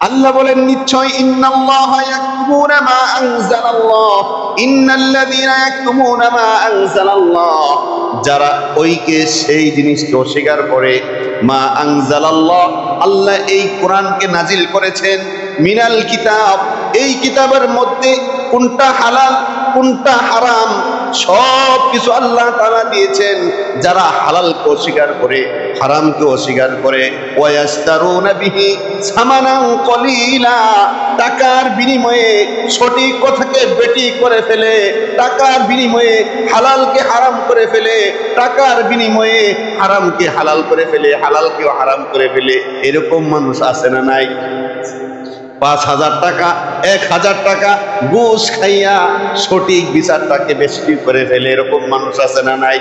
আল্লাহ বলেন নিশ্চয় ইন্নাল্লাহা ইয়াকতুমুনা মা আনজালাল্লাহ, ইন্নাল্লাযীনা ইয়াকতুমুনা মা আনজালাল্লাহ, যারা ওইকে সেই জিনিসকে অস্বীকার করে, মা আনজালাল্লাহ, আল্লাহ এই কোরআনকে নাজিল করেছেন, মিনাল কিতাব, এই কিতাবের মধ্যে কোনটা হালাল কোনটা হারাম সব কিছু আল্লাহ তাআলা দিয়েছেন। যারা হালালকে অস্বীকার করে, হারামকে অস্বীকার করে, ওয়ায়াস্তারুনা বিহি সামানান কলিলা, টাকার বিনিময়ে সঠিক কথাকে বেঠিক করে ফেলে, টাকার বিনিময়ে হালালকে হারাম করে ফেলে, টাকার বিনিময়ে হারামকে হালাল করে ফেলে, হালালকেও হারাম করে ফেলে, এরকম মানুষ আছে না নাই? ৫,০০০ টাকা ১,০০০ টাকা ঘুষ খাইয়া সঠিক বিচারটাকে বেশি করে ফেলে, এরকম মানুষ আছে না নাই?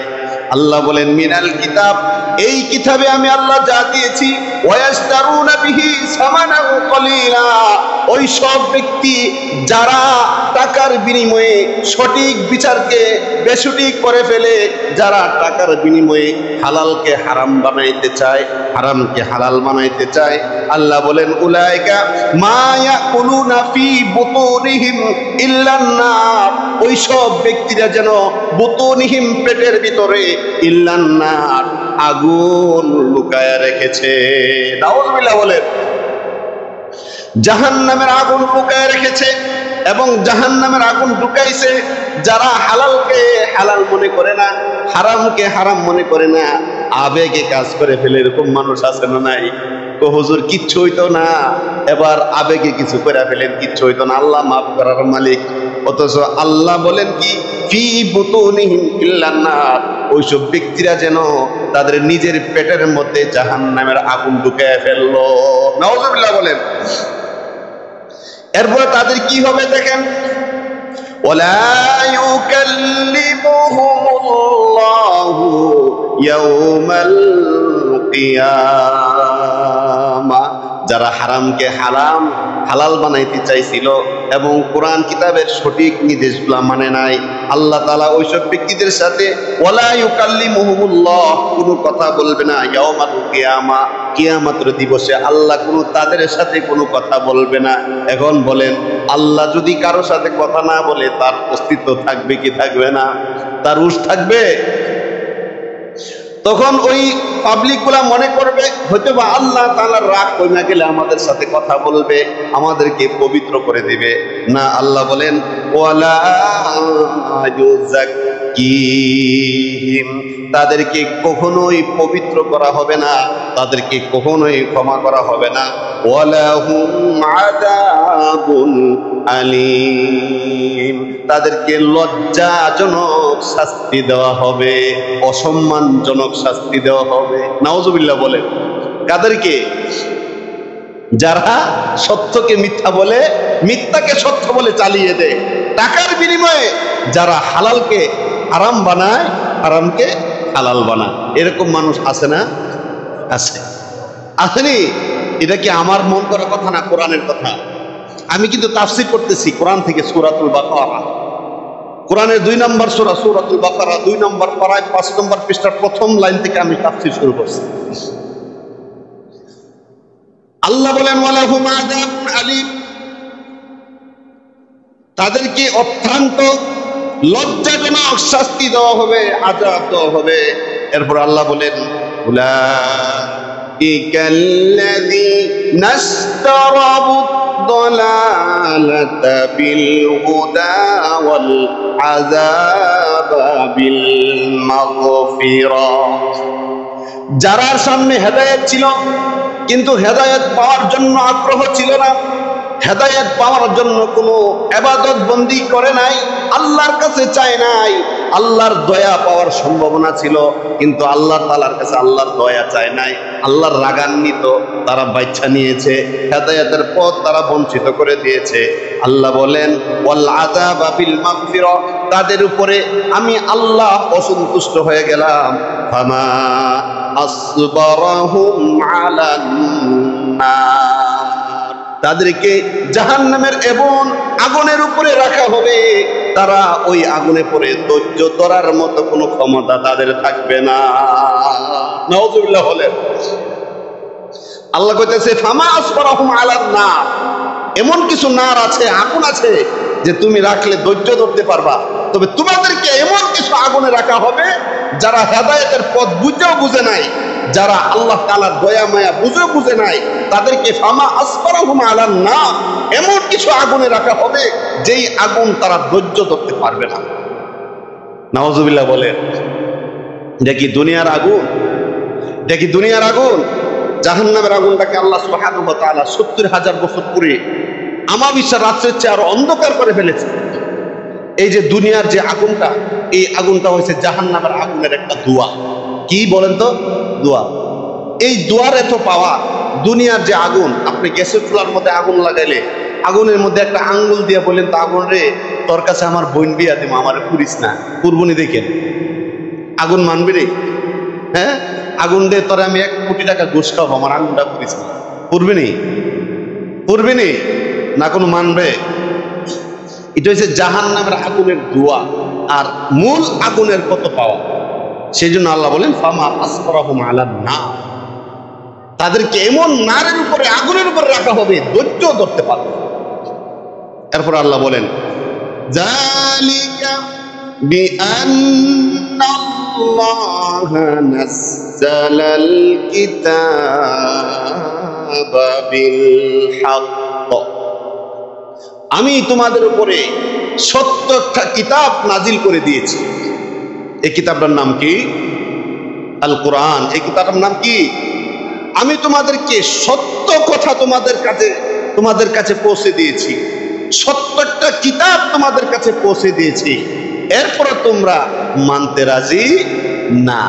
আল্লাহ বলেন মিনাল কিতাব, এই কিতাবে আমি আল্লাহ যা দিয়েছি, ওয়ায়াস্তারুনা বিহি সামানান কলিলা, ওই সব ব্যক্তি যারা টাকার বিনিময়ে সঠিক বিচারকে বেসঠিক করে ফেলে, যারা টাকার বিনিময়ে হালালকে হারাম বানাইতে চায়, হারামকে হালাল বানাইতে চায়, আল্লাহ বলেন উলাইকা মা ইয়াকুলুনা ফি বুতুনিহিম ইল্লান নার, ওই সব ব্যক্তিরা যেন বুতুনিহিম, পেটের ভিতরে, ইল্লান নার, আগুন লুকায়া রেখেছে। নাউযুবিল্লাহ বলেন, জাহান্নামের আগুন লুকায়া রেখেছে। এবং জাহান্নামের আগুন ঢুকাইছে যারা হালালকে হালাল মনে করে না, হারামকে হারাম মনে করে না, আবেগে কাজ করে ফেলে, এরকম মানুষ আছে না নাই? তো হুজুর কিচ্ছু হইতো না, এবার আবেগে কিছু করে ফেলেন, কিচ্ছু হইতো না, আল্লাহ মাফ করার মালিক। অথচ আল্লাহ বলেন কি, ফি বুতুনিহিম ইল্লান নার, ওইসব ব্যক্তিরা যেন তাদের নিজের পেটের মধ্যে জাহান্নামের আগুন ঢুকায় ফেললো। নাউযুবিল্লাহ বলেন। এরপরে তাদের কি হবে দেখেন, ওয়ালা ইউকাল্লিমুহুমুল্লাহু ইয়াউমাল কিয়ামা, যারা হারামকে হারাম হালাল বানাইতে চাইছিল এবং কোরআন কিতাবের সঠিক নির্দেশগুলো মানে নাই, আল্লাহ তাআলা ওইসব ব্যক্তিদের সাথে ওয়ালা ইউকাল্লিমুহুমুল্লাহ, কোনো কথা বলবে না, ইয়াউমাল কিয়ামা, কিয়ামতের দিবসে আল্লাহ তাদের সাথে কোনো কথা বলবে না। এখন বলেন, আল্লাহ যদি কারো সাথে কথা না বলে তার অস্তিত্ব থাকবে কি থাকবে না? তার রুশ থাকবে? তখন ওই পাবলিক গুলা মনে করবে হয়তো বা আল্লাহ তাআলার রাগ কমে গেলে আমাদের সাথে কথা বলবে, আমাদেরকে পবিত্র করে দিবে। না, আল্লাহ বলেন ওয়ালা ইউযাক্কিহিম, তাদেরকে কখনোই পবিত্র করা হবে না, তাদেরকে কখনোই ক্ষমা করা হবে না। ওয়ালাহুম আযাবুন আলীম, তাদেরকে লজ্জাজনক শাস্তি দেওয়া হবে, অসম্মানজনক শাস্তি দেওয়া হবে। নাউযুবিল্লাহ বলেন। কাদেরকে? যারা সত্যকে মিথ্যা বলে, মিথ্যাকে সত্য বলে চালিয়ে দেয়, টাকার বিনিময়ে যারা হালালকে হারাম বানায়, হারামকে হালাল বানায়, এরকম মানুষ আছে না? আছে। আসেনি? এটা কি আমার মন করা কথা না, কোরআনের কথা। আমি কিন্তু তাফসীর করতেছি কোরআন থেকে, সূরাতুল বাকারা, কোরআনের ২ নম্বর সূরা সূরাতুল বাকারা ২ নম্বর পারায় ৫ নম্বর পৃষ্ঠার প্রথম লাইন থেকে আমি তাফসীর শুরু করছি। আল্লাহ বলেন ওয়ালাহুম আযাবুন আলীম, তাদেরকে অত্যন্ত লজ্জাজনক শাস্তি দেওয়া হবে, আযাব দেওয়া হবে। এরপর আল্লাহ বলেন উলাইকাল্লাযীনা ইশতারাবু الضلالة بالهدى والعذاب بالمغفرة, যারার সামনে হেদায়েত ছিল কিন্তু হেদায়েত পাওয়ার জন্য আগ্রহ ছিল না, হেদায়েত পাওয়ার জন্য কোনো ইবাদত বন্দি করে নাই, আল্লাহর কাছে চায় নাই, আল্লাহর দয়া পাওয়ার সম্ভাবনা ছিল কিন্তু আল্লাহ তাআলার কাছে আল্লাহর দয়া চায় নাই, আল্লাহর রাগান্বিত তারা বাচ্চা নিয়েছে, হেদায়েতের পথ তারা বঞ্চিত করে দিয়েছে। আল্লাহ বলেন ওয়াল আযাবা বিল মাগফিরা, তাদের উপরে আমি আল্লাহ অসন্তুষ্ট হয়ে গেলাম। ফামা আসবারাহুম আলান নার, তাদেরকে জাহান্নামের এবং আগুনের উপরে রাখা হবে, তারা ওই আগুনে পড়ে ধৈর্য ধরার মতো কোনো ক্ষমতা তাদের থাকবে না। নাউযুবিল্লাহ বলেন। আল্লাহ কইতেছে ফামা আসফারাহুম আলান নার, এমন কিছু নার আছে, আগুন আছে যে তুমি রাখলে ধৈর্য ধরতে পারবা, তবে তোমাদেরকে এমন কিছু আগুনে রাখা হবে যারা হেদায়েতের পথ বুঝেও বুঝে নাই, যারা আল্লাহ তাআলার দয়া মায়া বুঝেও বুঝে নাই, তাদেরকে ফামা আসফারাহুম আলান নার, এমন কিছু আগুনে রাখা হবে যেই আগুন তারা ধৈর্য ধরতে পারবে না। নাউজুবিল্লাহ বলেন। দেখি দুনিয়ার আগুন, দেখি দুনিয়ার আগুন, জাহান্নামের আগুনটাকে আল্লাহ সুবহানাহু ওয়া তাআলা ৭০,০০০ বছর পরে আমাবিশ্বার রাত্রের চেয়ে আরো অন্ধকার করে ফেলেছে। এই যে দুনিয়ার যে আগুনটা, এই আগুনটা হয়েছে জাহান্নামের আগুনের একটা দোয়া। কি বলেন তো? দোয়া। এই দোয়ার এত পাওয়া, দুনিয়ার যে আগুন, আপনি গ্যাসের চুলার মধ্যে আগুন লাগাইলে আগুনের মধ্যে একটা আঙ্গুল দিয়ে বলেন তো, আগুন রে তোর কাছে আমার বোন বিয়া দিব, আমার পুরিস না, কুরবনি দেখেন, আগুন মানবি রে? হ্যাঁ, আগুন দিয়ে তোরে আমি ১ কোটি টাকা ঘুষ খাবো, আমার আগুনটা পুরিস না, পুরবি নি? পুরবি নি? না কোনো মানবে? এটা হচ্ছে জাহান্নামের আগুনের দোয়া, আর মূল আগুনের কত পাওয়া। সেই জন্য আল্লাহ বলেন ফামা আসফারাহুম আলান নার, তাদেরকে এমন নারের উপরে, আগুনের উপরে রাখা হবে ধৈর্য ধরতে পারবে। এরপর আল্লাহ বলেন যালিকা বিআন্নাল্লাহা নাযালাল কিতাবা বিল হক, আমি তোমাদের উপরে সত্য একটা কিতাব নাজিল করে দিয়েছি। এই কিতাবটার নাম কি? আল কোরআন। এই কিতাবটার নাম কি? আমি তোমাদেরকে সত্য কথা তোমাদের কাছে পৌঁছে দিয়েছি, সত্য একটা কিতাব তোমাদের কাছে পৌঁছে দিয়েছি, এরপর তোমরা মানতে রাজি না।